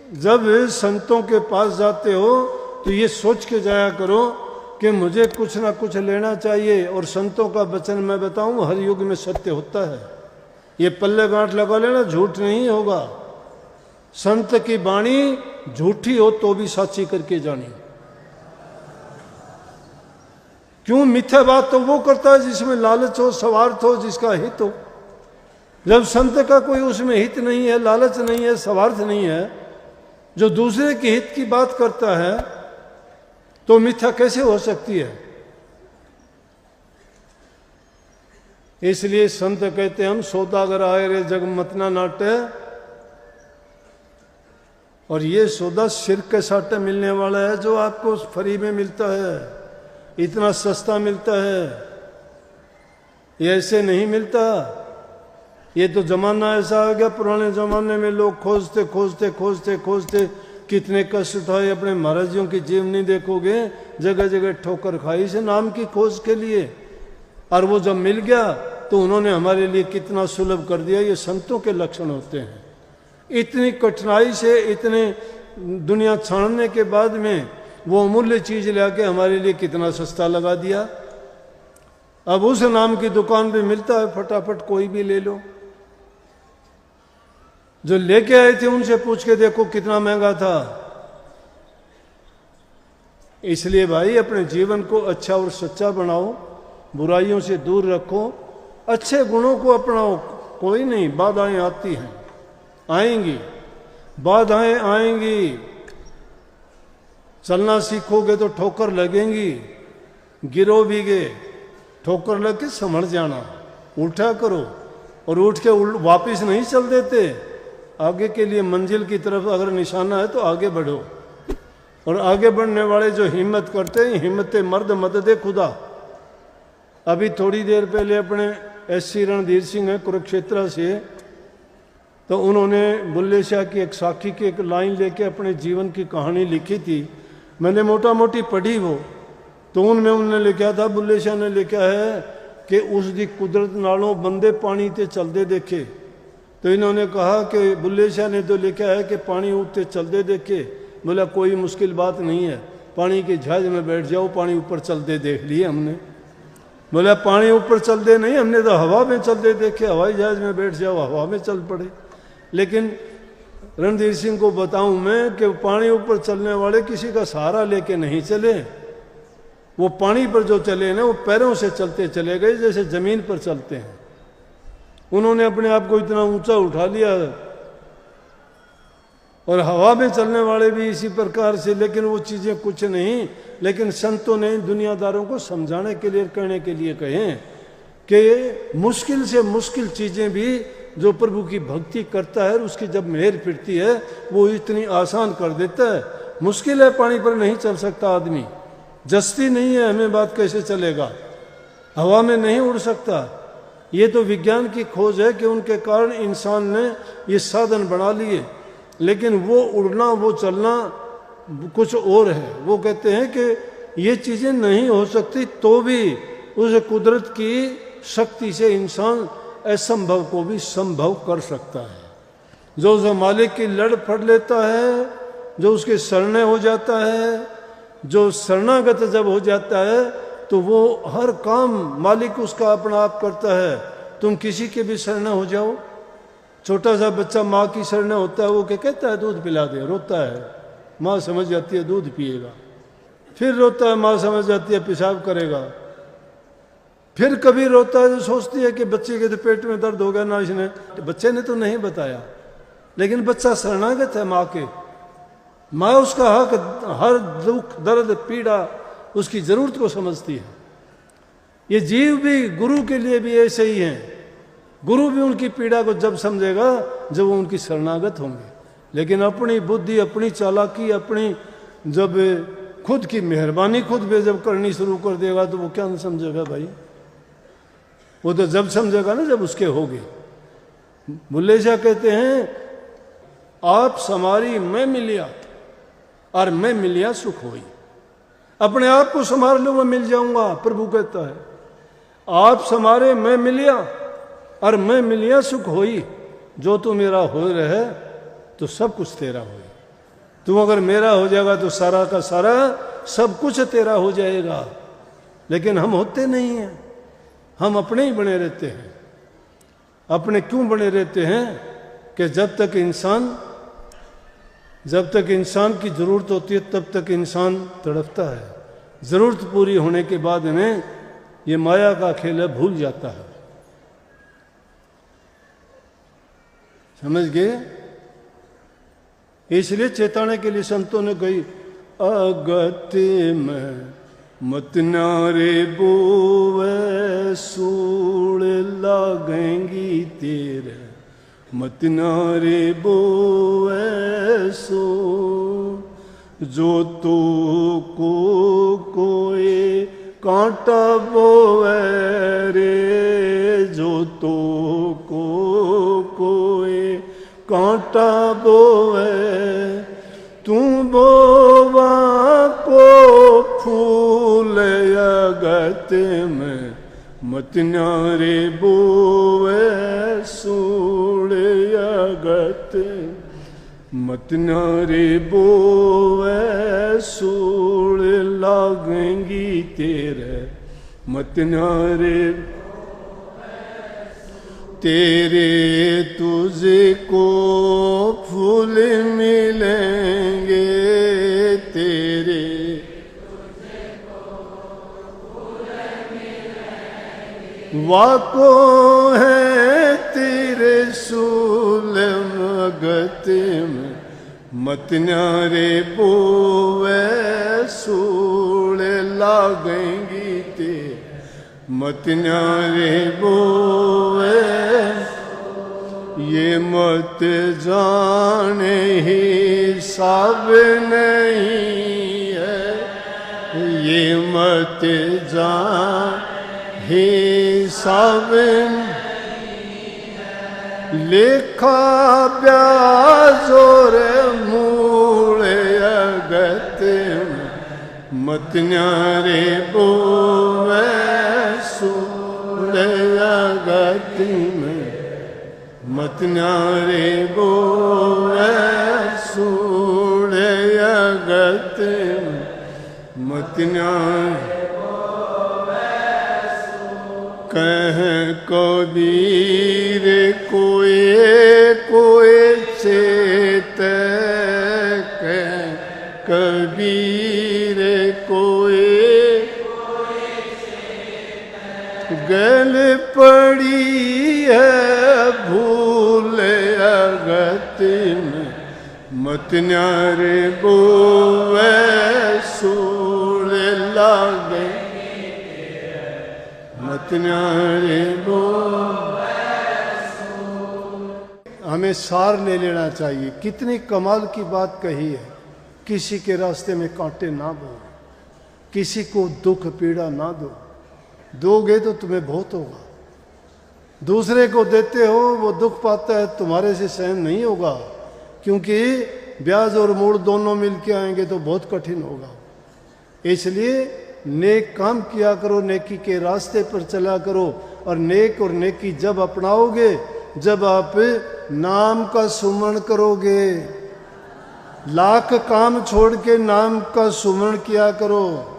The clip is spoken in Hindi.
जब संतों के पास जाते हो तो ये सोच के जाया करो कि मुझे कुछ ना कुछ लेना चाहिए। और संतों का वचन मैं बताऊं हर युग में सत्य होता है, ये पल्ले गांठ लगा लेना, झूठ नहीं होगा। संत की वाणी झूठी हो तो भी साची करके जानी। क्यों? मिथ्या बात तो वो करता है जिसमें लालच हो, स्वार्थ हो, जिसका हित हो। जब संत का कोई उसमें हित नहीं है, लालच नहीं है, स्वार्थ नहीं है, जो दूसरे के हित की बात करता है, तो मिथ्या कैसे हो सकती है? इसलिए संत कहते हम सौदागर आए रे जग मत ना नाटे। और ये सौदा सिर के साटे मिलने वाला है, जो आपको फ्री में मिलता है, इतना सस्ता मिलता है, ये ऐसे नहीं मिलता। ये तो जमाना ऐसा आ गया, पुराने जमाने में लोग खोजते खोजते खोजते खोजते कितने कष्ट उठाए। अपने महाराजियों की जीवनी देखोगे, जगह जगह ठोकर खाई से नाम की खोज के लिए, और वो जब मिल गया तो उन्होंने हमारे लिए कितना सुलभ कर दिया। ये संतों के लक्षण होते हैं। इतनी कठिनाई से, इतने दुनिया छानने के बाद में वो अमूल्य चीज लाके हमारे लिए कितना सस्ता लगा दिया। अब उस नाम की दुकान पे मिलता है, फटाफट कोई भी ले लो। जो लेके आए थे उनसे पूछ के देखो कितना महंगा था। इसलिए भाई अपने जीवन को अच्छा और सच्चा बनाओ, बुराइयों से दूर रखो, अच्छे गुणों को अपनाओ। कोई नहीं, बाधाएं आती हैं, आएंगी, बाधाएं आएंगी। चलना सीखोगे तो ठोकर लगेंगी, गिरो भी गए, ठोकर लग के संभल जाना, उठा करो। और उठ के वापिस नहीं चल देते, आगे के लिए मंजिल की तरफ अगर निशाना है तो आगे बढ़ो। और आगे बढ़ने वाले जो हिम्मत करते हैं, हिम्मत मर्द मदद खुदा। अभी थोड़ी देर पहले अपने एससी रणधीर सिंह है कुरुक्षेत्र से, तो उन्होंने बुल्ले शाह की एक साखी की एक लाइन लेके अपने जीवन की कहानी लिखी थी। मैंने मोटा मोटी पढ़ी वो, तो उनमें उन्होंने लिखा था, बुल्ले शाह ने लिखा है कि उस दी कुदरत नालों बंदे पानी ते चलते देखे। तो इन्होंने कहा कि बुल्ले शाह ने तो लिखा है कि पानी ऊपर चलते देखे। बोला कोई मुश्किल बात नहीं है, पानी के जहाज में बैठ जाओ, पानी ऊपर चलते देख लिए हमने। बोला पानी ऊपर चलते नहीं, हमने तो हवा में चलते देखे, हवाई जहाज में बैठ जाओ, हवा में चल पड़े। लेकिन रणधीर सिंह को बताऊं मैं कि पानी ऊपर चलने वाले किसी का सहारा लेके नहीं चले। वो पानी पर जो चले ना, वो पैरों से चलते चले गए, जैसे जमीन पर चलते हैं। उन्होंने अपने आप को इतना ऊंचा उठा लिया। और हवा में चलने वाले भी इसी प्रकार से, लेकिन वो चीजें कुछ नहीं। लेकिन संतों ने दुनियादारों को समझाने के लिए, कहने के लिए कहे कि मुश्किल से मुश्किल चीजें भी जो प्रभु की भक्ति करता है, उसकी जब मेहर फिरती है, वो इतनी आसान कर देता है। मुश्किल है, पानी पर नहीं चल सकता आदमी, जस्ती नहीं है, हमें बात कैसे चलेगा, हवा में नहीं उड़ सकता। ये तो विज्ञान की खोज है कि उनके कारण इंसान ने ये साधन बना लिए। लेकिन वो उड़ना, वो चलना कुछ और है। वो कहते हैं कि ये चीज़ें नहीं हो सकती, तो भी उस कुदरत की शक्ति से इंसान असंभव को भी संभव कर सकता है। जो मालिक की लड़ पड़ लेता है, जो उसके शरणे हो जाता है, जो शरणागत जब हो जाता है, तो वो हर काम मालिक उसका अपना आप करता है। तुम किसी के भी शरणे हो जाओ, छोटा सा बच्चा माँ की शरणे होता है, वो क्या कहता है, दूध पिला दे, रोता है, माँ समझ जाती है दूध पिएगा, फिर रोता है, माँ समझ जाती है पेशाब करेगा, फिर कभी रोता है तो सोचती है कि बच्चे के तो पेट में दर्द हो गया ना, इसने, बच्चे ने तो नहीं बताया, लेकिन बच्चा शरणागत है माँ के। माँ उसका हक, हर दुख दर्द पीड़ा उसकी जरूरत को समझती है। ये जीव भी गुरु के लिए भी ऐसे ही हैं। गुरु भी उनकी पीड़ा को जब समझेगा जब वो उनकी शरणागत होंगे। लेकिन अपनी बुद्धि, अपनी चालाकी, अपनी जब खुद की मेहरबानी खुद पे जब करनी शुरू कर देगा, तो वो क्या नहीं समझेगा भाई। वो तो जब समझेगा ना जब उसके होगे। बुल्ले शाह कहते हैं, आप समारी मैं मिलिया और मैं मिलिया सुख होई। अपने आप को संभाल लो, मैं मिल जाऊंगा। प्रभु कहता है, आप समारे मैं मिलिया और मैं मिलिया सुख होई। जो तू मेरा हो रहे तो सब कुछ तेरा होई। तू अगर मेरा हो जाएगा तो सारा का सारा सब कुछ तेरा हो जाएगा। लेकिन हम होते नहीं हैं, हम अपने ही बने रहते हैं। अपने क्यों बने रहते हैं कि जब तक इंसान की जरूरत होती है तब तक इंसान तड़पता है। जरूरत पूरी होने के बाद में ये माया का खेल भूल जाता है। समझ गए? इसलिए चेताने के लिए संतों ने कही, अगत्य में मत नारे बोवे सूड़ लागेंगी तेरे, मत नारे बोवे सो जो तो को कोई कांटा बोवे रे, जो तो को कोई कांटा बोवे, तू बोवा को फूल अगत में मत नारे बोवे सूड़ अगत, मत नारे बोवे सूड़ लागेंगी तेरे, मत नारे तेरे तुझे को फूल मिलेंगे, तेरे वाको है तेरे सूल मगत में मत नारे बोवे सूल लागेंगी तेरे, मत नारे बोवे ये मत जाने ही सब नहीं है, ये मत जान ही सब लेखा ब्याजोर मूल अगत मत नारे बोवे सूल अगत में, मत नारे बोवे सूल अगत में, मत नारे कह कबीर कोई कोई चेत, कह कबीर कोई गल पड़ी है भूल अगत में मत नारे बोवे सूल लागे, मत नारे बोवे। हमें सार ले लेना चाहिए। कितनी कमाल की बात कही है। किसी के रास्ते में कांटे ना दो, किसी को दुख पीड़ा ना दो, दोगे तो तुम्हें बहुत होगा। दूसरे को देते हो वो दुख पाता है, तुम्हारे से सहन नहीं होगा, क्योंकि ब्याज और मूड़ दोनों मिलके आएंगे तो बहुत कठिन होगा। इसलिए नेक काम किया करो, नेकी के रास्ते पर चला करो। और नेक और नेकी जब अपनाओगे, जब आप नाम का सुमरण करोगे, लाख काम छोड़ के नाम का सुमरण किया करो।